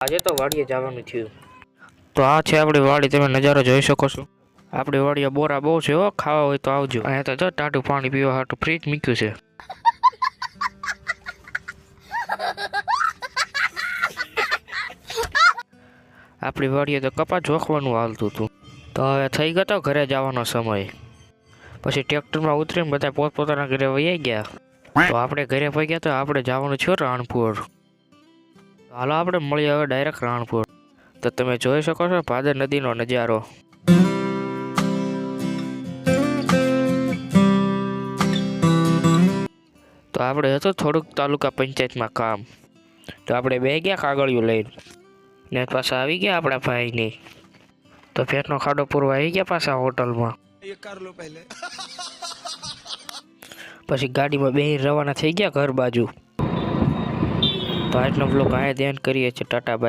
આજે તો વાડીએ જવાનું થયું. તો આ છે આપણી વાડી, તમે નજારો જોઈ શકો છો. આપણી વાડીએ બોરા બહુ છે હો, ખાવા હોય તો આવજો. અહીંયા તો જો ટાટું પાણી પીવા હાટું ફ્રીજ મૂક્યું છે. આપણી વાડીએ તો કપાસ જોખવાનું હાલતું હતું. તો હવે થઈ ગયો ઘરે જવાનો સમય. પછી ટ્રેક્ટરમાં ઉતરીને બધા પોતપોતાના ઘરે વહી ગયા. તો આપણે ઘરે પહોંચ્યા તો આપણે જવાનું છે રાણપુર. હાલો આપણે મળીએ હવે ડાયરેક્ટ રાણપુર. તો તમે જોઈ શકો છો ભાદર નદીનો નજારો. તો આપણે હતું થોડુંક તાલુકા પંચાયતમાં કામ. તો આપણે બે ગયા કાગળિયું લઈને ને પાછા આવી ગયા આપણા ભાઈની. તો પેટનો ખાડો પૂરવા આવી ગયા પાછા હોટલમાં. પછી ગાડીમાં બેહીને રવાના થઈ ગયા ઘર બાજુ. તો આજનો બ્લોગ અહીંયા ધ્યાન કરીએ છીએ. ટાટા બાય.